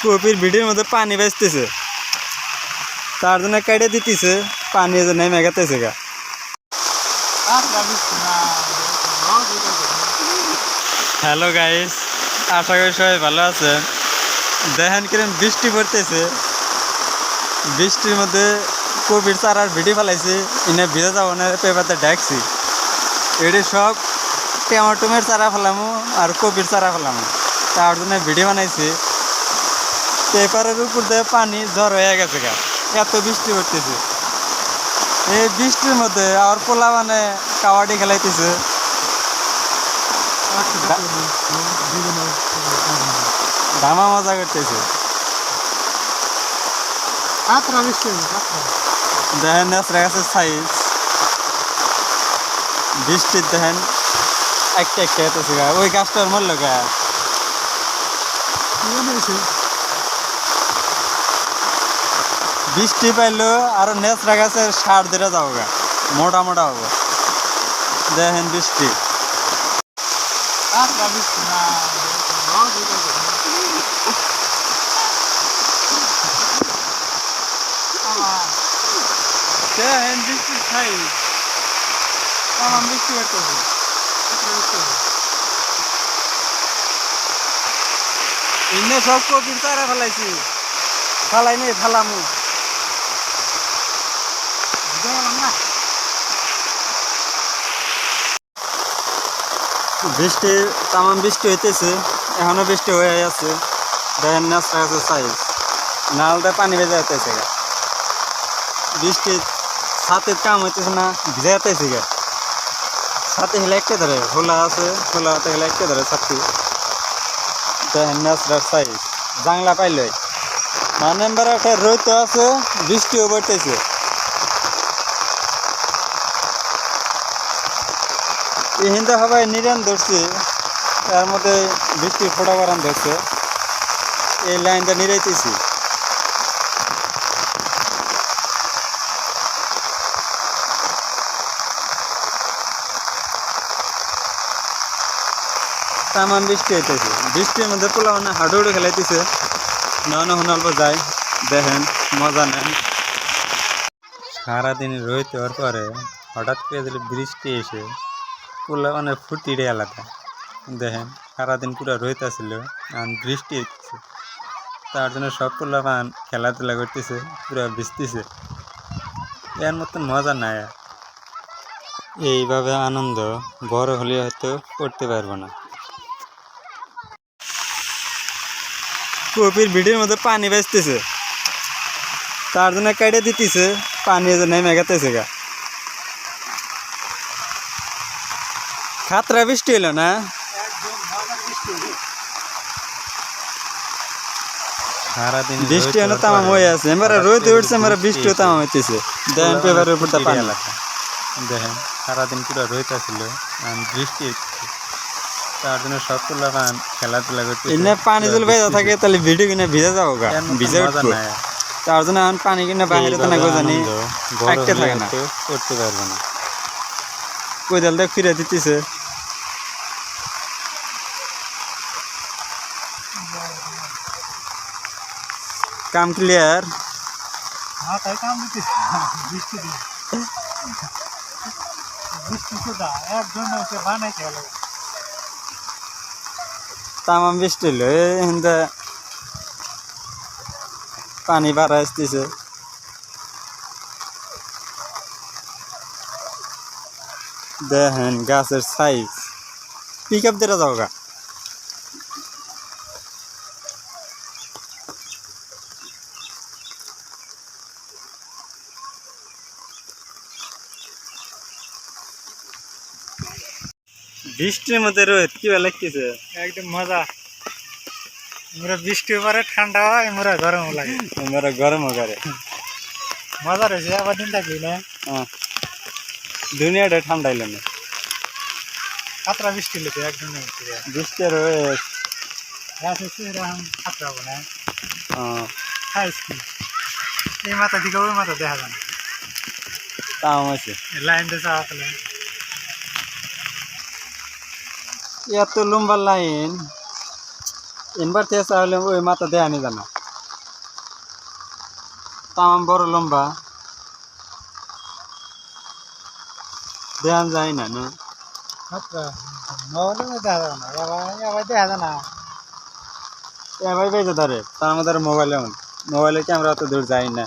কপির ভিডিওর মধ্যে পানি বেচতেছে, তার জন্য কেটে দিতেছে, পানি নেমে গেতেছে গা। হ্যালো গাইস, আশা করি সবাই ভালো আছেন। দেখেন কিরম বৃষ্টি পড়তেছে, বৃষ্টির মধ্যে কপির চারার ভিডিও ফেলাইছি, ইনে ভিজে যাবো না পেপারতে ডাকছি। এটি সব টমেটোমের চারা ফেলামো আর কপির চারা ফেলামো, তার জন্য ভিডিও বানাইছি। পেপারের উপর দিয়ে পানি ঝড় হয়ে গেছে গা, এত বৃষ্টি পড়তেছে। এই বৃষ্টির মধ্যে আর পোলা মানে কাবাডি খেলাইতেছে, ধামা মজা করতেছে। দেখেন নেচড়া গাছের সাইজ, বৃষ্টির দেখেন একটা একটা হতেছে গা। ওই গাছটার মরল গা, বৃষ্টি পাইলো আর নেচড়া গাছের সার দিতে যাবো গা, মোটা মোটা হবো। দেখেন বৃষ্টি, দেখেন বৃষ্টির সাইজ, আমার বৃষ্টি পড়তেছে। ইন্নে সব কপির চারা ফেলাইছি, ফালাই নেই ফালামু। বৃষ্টি তামাম বৃষ্টি হইতেছে, এখনো বৃষ্টি হয়ে আছে। দেখেন নেচড়া গাছের সাইজ, নালটা পানি ভেজা যেতেছে গা। বৃষ্টির ছাতের কাম হইতেছে না, ভিজা যেতেছে গা। ছাতে হলে একটা ধরে, খোলা আছে, খোলা হতে গেলে একটা ধরে ছাতি। দেখেন নেচড়ার সাইজ, জাংলা পাইলে মানে একটা রোদ আছে, বৃষ্টিও পড়তেছে। এই হিন্দা সবাই নিরান ধরছে, এর মধ্যে বৃষ্টির ফোটা বারান ধরছে, এই লাইনটা নিরাইতেছি। তামাম বৃষ্টি হইতেছে, বৃষ্টির মধ্যে পোলা মানে হাডুডু খেলাইতেছে, নন অল্প যায়। দেখেন মজা নেন। সারাদিন রোদ হওয়ার পরে হঠাৎ করে দিলে বৃষ্টি এসে পোলা মানে ফুটিরে আলাদা। দেখেন সারাদিন পুরো রোদ আসছিল, আর বৃষ্টি হচ্ছে, তার জন্য সব পোলা পান খেলাধুলা করতেছে, পুরো ভিজতেছে। এর মতন মজা নাই। এইভাবে আনন্দ বড় হলে হয়তো করতে পারবো না। কপির ভিডিওর মধ্যে পানি বেচতেছে, তার জন্য কেটে দিতেছে, পানি নেমে গেতেছে গা। খাতরা বৃষ্টি হলো না, সারাদিন বৃষ্টি হলো তামাম হয়ে আছে। এবার রোদ উঠছে, এবার বৃষ্টিও তামাম হইতেছে। দেখেন পেপারের উপর পানি, দেখেন সারাদিন পুরো রোদ আসছিল আর বৃষ্টি হচ্ছে, তার জন্য সব পোলা পান খেলাধুলা করতে। এনে পানি যদি ভেজা থাকে তাহলে ভিডিও কিনে ভিজে যাবো গা, ভিজে উঠবো। তার জন্য এখন পানি কিনে বাইরে তো না জানি একটা থাকে না, করতে পারবো না। কোদাল দেখ ফিরে দিতেছে। কাম ক্লিয়ার। তামাম বৃষ্টি হলো, হিন্দা পানি বাড়া আসতেছে। দেখেন গাছের সাইজ, পিক আপ দিয়ে যাও গা। বৃষ্টির মধ্যে রোদ কি ভালো লাগতেছে, একদম মজা। মোরা বৃষ্টি পরে ঠান্ডা হয়, মোরা গরম লাগে, আমরা গরমও করে। মজা রয়েছে। আবার দিন থাকলি না, দুনিয়াটা ঠান্ডা হইল না, খাতরা বৃষ্টি লেগে একদম বৃষ্টি আর রোদ খাতরা হবো না। খাইস কি এই মাথা দিকে ওই মাথা দেখা যায় না, তাও আছে লাইন দিয়ে চাওয়া তাহলে এত লম্বা লাইন, ইনবার থেকে চাইলে ওই মাথা দেয়া নি জানা তামাম বড় লম্বা দেখান যায় না না মাত্র মোবাইলে দেখা যাবে না এবার দেখা যায় না এ ভাই বেজে ধরে তার মধ্যে মোবাইলে ক্যামেরা অত দূর যায় না